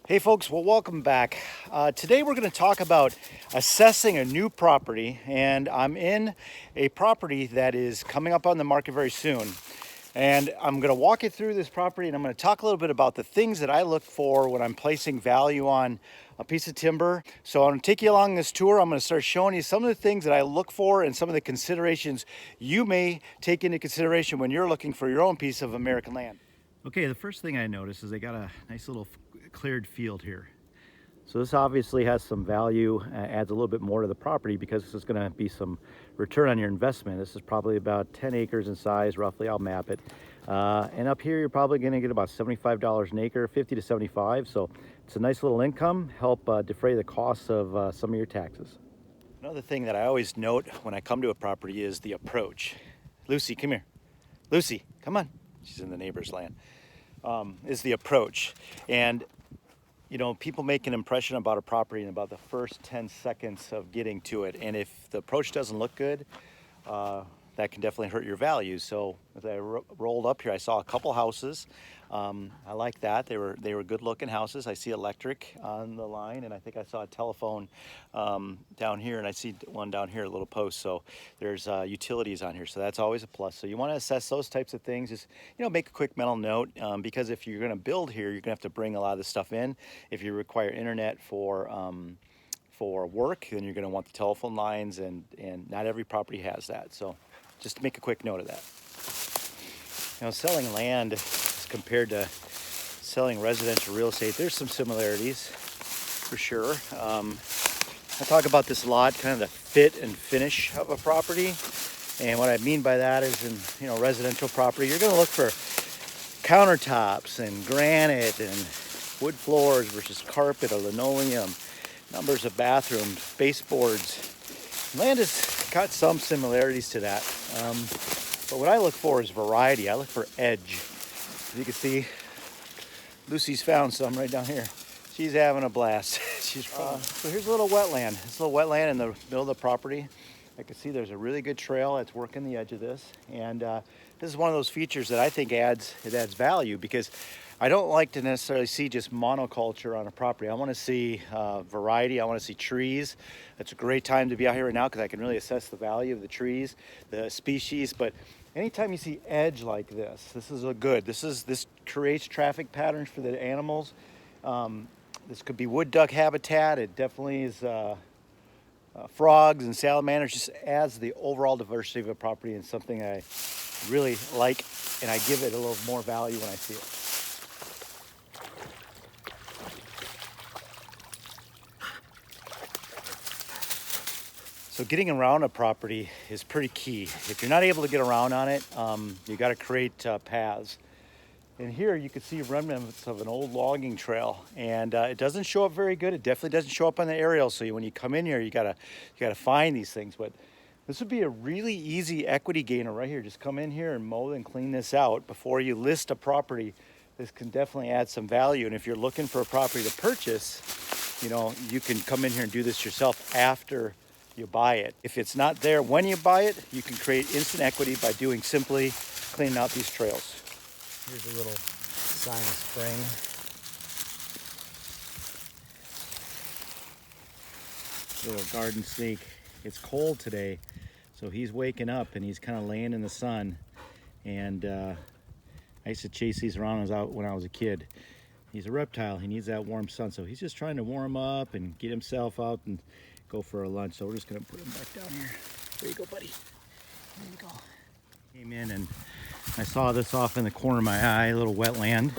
Hey folks, well welcome back. Today we're going to talk about assessing a new property, and I'm in a property that is coming up on the market very soon. And I'm going to walk you through this property, and I'm going to talk a little bit about the things that I look for when I'm placing value on a piece of timber. So I'm going to take you along this tour. I'm going to start showing you some of the things that I look for and some of the considerations you may take into consideration when you're looking for your own piece of American land. Okay, the first thing I noticed is they got a nice little cleared field here. So this obviously has some value, adds a little bit more to the property because this is going to be some return on your investment. This is probably about 10 acres in size, roughly. I'll map it. And up here, you're probably going to get about $75 an acre, 50 to 75. So it's a nice little income, help defray the costs of some of your taxes. Another thing that I always note when I come to a property is the approach. Lucy, come here. Lucy, come on. She's in the neighbor's land. Is the approach. And you know, people make an impression about a property in about the first 10 seconds of getting to it. And if the approach doesn't look good, that can definitely hurt your value. So as I rolled up here, I saw a couple houses. I like that. They were good looking houses. I see electric on the line, and I think I saw a telephone down here, and I see one down here, a little post. So there's utilities on here, so that's always a plus. So you want to assess those types of things. Just, you know, make a quick mental note, because if you're going to build here, you're going to have to bring a lot of this stuff in. If you require internet for work, then you're going to want the telephone lines, and not every property has that. So just make a quick note of that. You know, selling land as compared to selling residential real estate, there's some similarities for sure. I talk about this a lot, kind of the fit and finish of a property. And what I mean by that is, in, you know, residential property, you're going to look for countertops and granite and wood floors versus carpet or linoleum, numbers of bathrooms, baseboards. Land has got some similarities to that. But what I look for is variety. I look for edge. As you can see, Lucy's found some right down here. She's having a blast. So here's a little wetland. This little wetland in the middle of the property. I can see there's a really good trail that's working the edge of this. And this is one of those features that I think adds value, because I don't like to necessarily see just monoculture on a property. I want to see variety. I want to see trees. It's a great time to be out here right now because I can really assess the value of the trees, the species. But anytime you see edge like this is a good. This creates traffic patterns for the animals. This could be wood duck habitat. It definitely is frogs and salamanders. Just adds the overall diversity of a property, and something I really like, and I give it a little more value when I see it. So getting around a property is pretty key. If you're not able to get around on it, you got to create paths. And here you can see remnants of an old logging trail, and it doesn't show up very good. It definitely doesn't show up on the aerial. So when you come in here, you gotta find these things. But this would be a really easy equity gainer right here. Just come in here and mow and clean this out before you list a property. This can definitely add some value. And if you're looking for a property to purchase, you know, you can come in here and do this yourself after you buy it. If it's not there when you buy it, you can create instant equity by doing simply cleaning out these trails. Here's a little sign of spring. Little garden snake. It's cold today, so he's waking up and he's kind of laying in the sun. And I used to chase these around when I was a kid. He's a reptile. He needs that warm sun, so he's just trying to warm up and get himself out and go for a lunch. So we're just gonna put him back down here. There you go, buddy. There you go. Came in and I saw this off in the corner of my eye, a little wetland,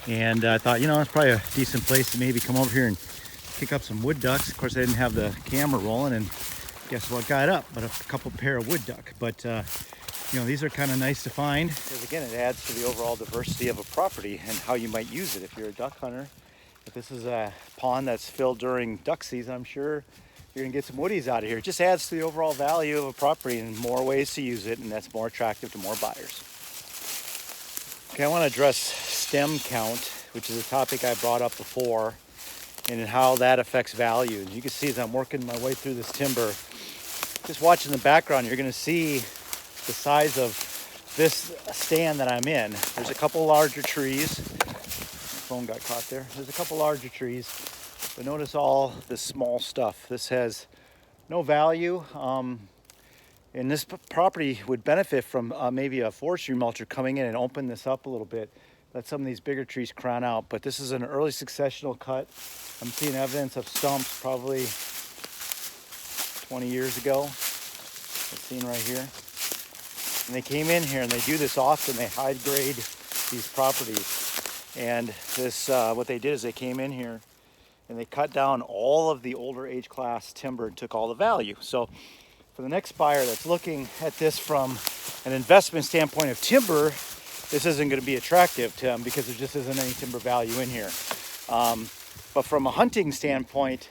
and I thought, you know, it's probably a decent place to maybe come over here and pick up some wood ducks. Of course, I didn't have the camera rolling, and guess what got up? But a couple pair of wood duck. But you know, these are kind of nice to find, because again, it adds to the overall diversity of a property and how you might use it. If you're a duck hunter, if this is a pond that's filled during duck season, I'm sure you're gonna get some woodies out of here. It just adds to the overall value of a property and more ways to use it, and that's more attractive to more buyers. Okay, I want to address stem count, which is a topic I brought up before, and how that affects value. And you can see as I'm working my way through this timber, just watching the background, you're gonna see the size of this stand that I'm in. There's a couple larger trees. phone got caught there. There's a couple larger trees, but notice all this small stuff. This has no value. And this property would benefit from maybe a forestry mulcher coming in and open this up a little bit. Let some of these bigger trees crown out. But this is an early successional cut. I'm seeing evidence of stumps probably 20 years ago. That's seen right here. And they came in here and they do this often. They hide grade these properties. And this, what they did is they came in here and they cut down all of the older age class timber and took all the value. So for the next buyer that's looking at this from an investment standpoint of timber, this isn't going to be attractive to them because there just isn't any timber value in here. But from a hunting standpoint,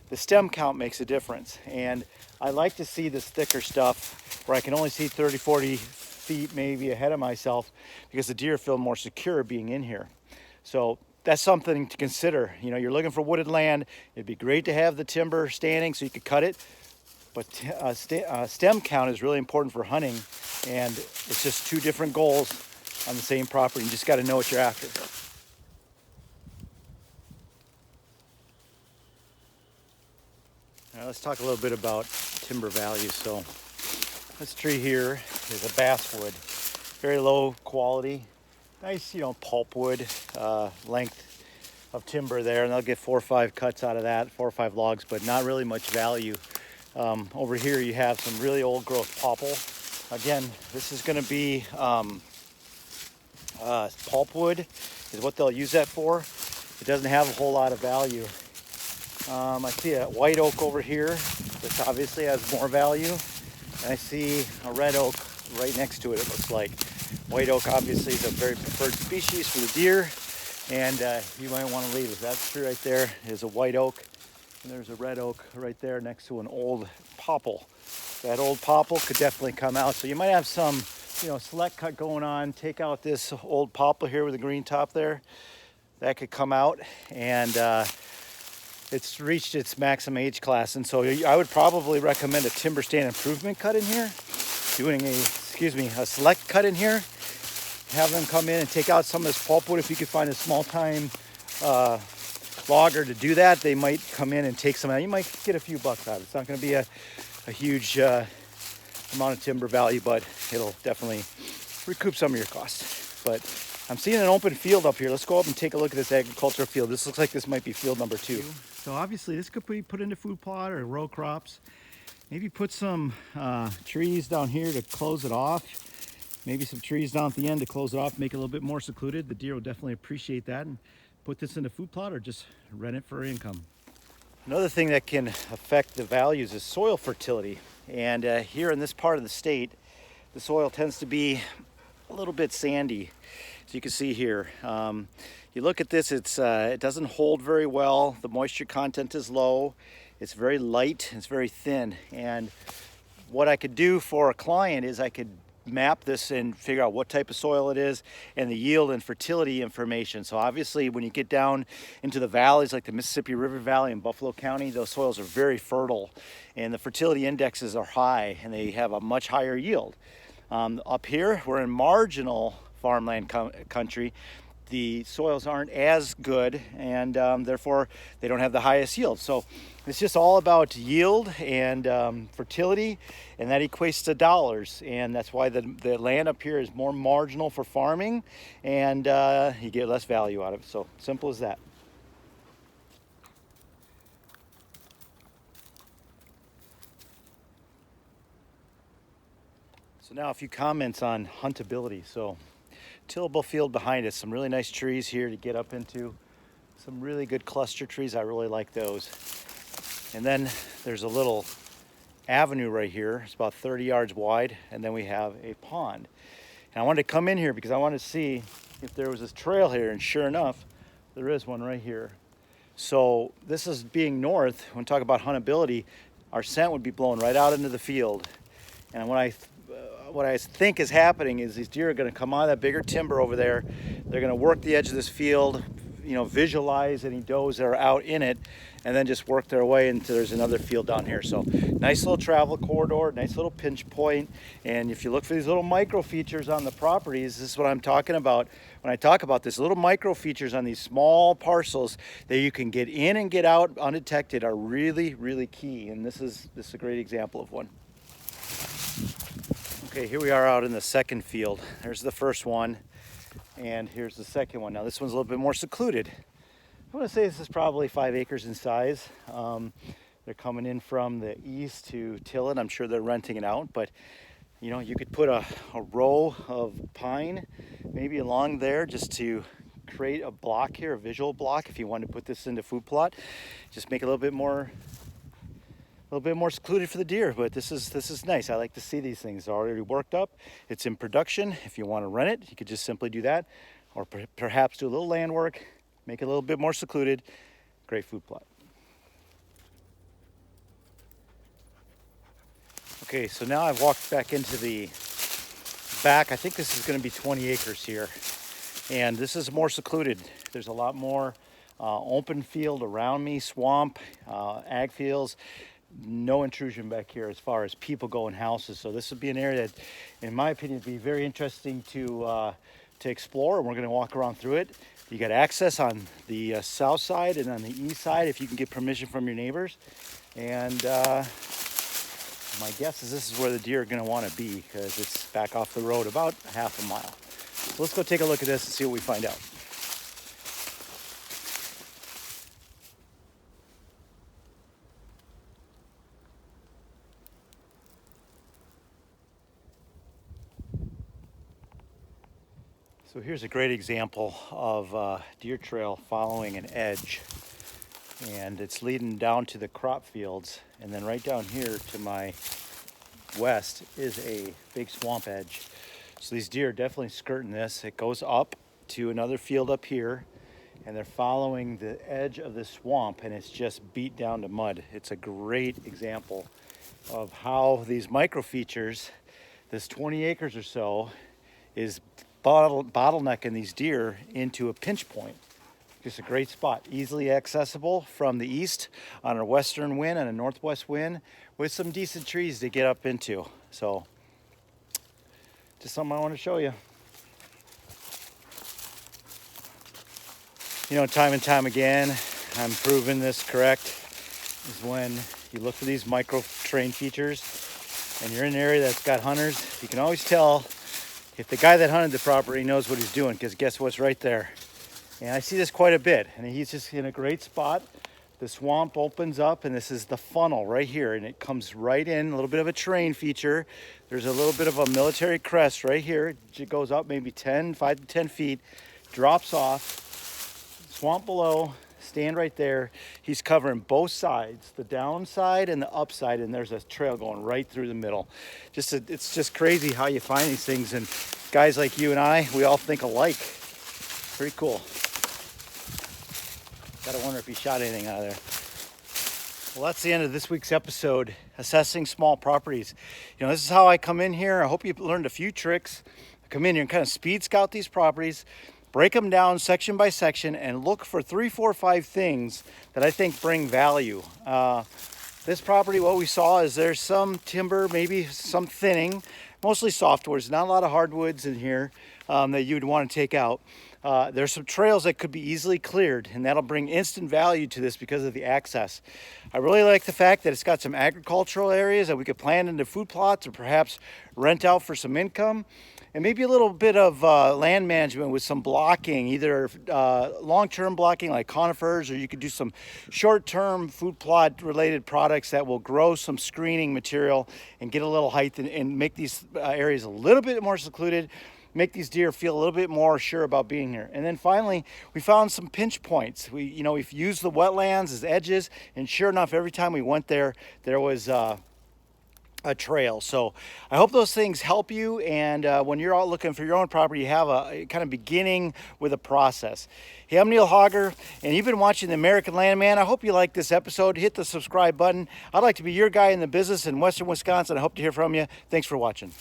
the stem count makes a difference. And I like to see this thicker stuff where I can only see 30, 40 feet maybe ahead of myself because the deer feel more secure being in here. So that's something to consider. You know, you're looking for wooded land. It'd be great to have the timber standing so you could cut it. But stem count is really important for hunting. And it's just two different goals on the same property. You just got to know what you're after. All right, let's talk a little bit about timber value. So this tree here is a basswood, very low quality, nice, pulpwood length of timber there, and they'll get 4 or 5 cuts out of that, 4 or 5 logs, but not really much value. Over here you have some really old growth popple. Again, this is going to be pulpwood is what they'll use that for. It doesn't have a whole lot of value. I see a white oak over here, which obviously has more value. And I see a red oak right next to it, it looks like. White oak obviously is a very preferred species for the deer, and you might want to leave it. That tree right there is a white oak, and there's a red oak right there next to an old popple. That old popple could definitely come out. So you might have some, select cut going on. Take out this old popple here with the green top there. That could come out, and it's reached its maximum age class. And so I would probably recommend a timber stand improvement cut in here. Doing a select cut in here. Have them come in and take out some of this pulpwood. If you could find a small time logger to do that, they might come in and take some out. You might get a few bucks out of it. It's not going to be a huge amount of timber value, but it'll definitely recoup some of your costs. But I'm seeing an open field up here. Let's go up and take a look at this agricultural field. This looks like this might be field number 2. So obviously this could be put into food plot or row crops. Maybe put some trees down here to close it off. Maybe some trees down at the end to close it off, make it a little bit more secluded. The deer will definitely appreciate that. And put this into food plot or just rent it for income. Another thing that can affect the values is soil fertility. And here in this part of the state, the soil tends to be a little bit sandy. As you can see here, you look at this, it doesn't hold very well. The moisture content is low. It's very light, it's very thin. And what I could do for a client is I could map this and figure out what type of soil it is and the yield and fertility information. So obviously when you get down into the valleys like the Mississippi River Valley and Buffalo County, those soils are very fertile and the fertility indexes are high and they have a much higher yield. Up here, we're in marginal farmland country. The soils aren't as good and therefore they don't have the highest yield. So it's just all about yield and fertility, and that equates to dollars. And that's why the land up here is more marginal for farming, and you get less value out of it. So simple as that. So now a few comments on huntability. So tillable field behind us, some really nice trees here to get up into, some really good cluster trees. I really like those. And then there's a little avenue right here. It's about 30 yards wide, and then we have a pond. And I wanted to come in here because I wanted to see if there was this trail here, and sure enough, there is one right here. So this is being north. When we talk about huntability, our scent would be blown right out into the field. And what I think is happening is these deer are going to come out of that bigger timber over there. They're going to work the edge of this field, visualize any does that are out in it, and then just work their way until there's another field down here. So nice little travel corridor, nice little pinch point. And if you look for these little micro features on the properties, this is what I'm talking about when I talk about this. Little micro features on these small parcels that you can get in and get out undetected are really, really key. And this is a great example of one. Okay, here we are out in the second field. There's the first one, and here's the second one. Now this one's a little bit more secluded. I want to say this is probably 5 acres in size. They're coming in from the east to till it. I'm sure they're renting it out, but you could put a row of pine maybe along there just to create a block here, a visual block. If you wanted to put this into food plot, just make it a little bit more secluded for the deer. But this is nice. I like to see these things. They're already worked up. It's in production. If you want to rent it, you could just simply do that, or perhaps do a little land work, make it a little bit more secluded. Great food plot. Okay, so now I've walked back into the back. I think this is going to be 20 acres here, and this is more secluded. There's a lot more open field around me, swamp, ag fields. No intrusion back here as far as people go in houses. So this would be an area that, in my opinion, would be very interesting to explore, and we're going to walk around through it. You got access on the south side and on the east side if you can get permission from your neighbors. And my guess is this is where the deer are going to want to be, because it's back off the road about a half a mile. So let's go take a look at this and see what we find out. So here's a great example of a deer trail following an edge, and it's leading down to the crop fields, and then right down here to my west is a big swamp edge. So these deer are definitely skirting this. It goes up to another field up here, and they're following the edge of the swamp, and it's just beat down to mud. It's a great example of how these micro features, this 20 acres or so, is bottlenecking these deer into a pinch point. Just a great spot, easily accessible from the east on a western wind and a northwest wind, with some decent trees to get up into. So just something I want to show you. Time and time again, I'm proving this correct, is when you look for these micro terrain features and you're in an area that's got hunters, you can always tell if the guy that hunted the property knows what he's doing, because guess what's right there? And I see this quite a bit, and he's just in a great spot. The swamp opens up, and this is the funnel right here, and it comes right in, a little bit of a terrain feature. There's a little bit of a military crest right here. It goes up maybe 5 to 10 feet, drops off, swamp below, stand right there. He's covering both sides, the downside and the upside, and there's a trail going right through the middle. It's just crazy how you find these things, and guys like you and I, we all think alike. Pretty cool. Gotta wonder if he shot anything out of there. Well, that's the end of this week's episode, assessing small properties. This is how I come in here. I hope you've learned a few tricks. I come in here and kind of speed scout these properties, break them down section by section, and look for 3, 4, 5 things that I think bring value. This property, what we saw is there's some timber, maybe some thinning, mostly softwoods, not a lot of hardwoods in here that you'd want to take out. There's some trails that could be easily cleared, and that'll bring instant value to this because of the access. I really like the fact that it's got some agricultural areas that we could plant into food plots, or perhaps rent out for some income. And maybe a little bit of land management with some blocking, either long-term blocking like conifers, or you could do some short-term food plot related products that will grow some screening material and get a little height and make these areas a little bit more secluded, make these deer feel a little bit more sure about being here. And then finally, we found some pinch points. We've used the wetlands as edges, and sure enough, every time we went there, there was a trail. So I hope those things help you, and when you're out looking for your own property, you have a kind of beginning with a process. Hey, I'm Neil Hogger, and you've been watching The American Landman. I hope you like this episode. Hit the subscribe button. I'd like to be your guy in the business in Western Wisconsin. I hope to hear from you. Thanks for watching.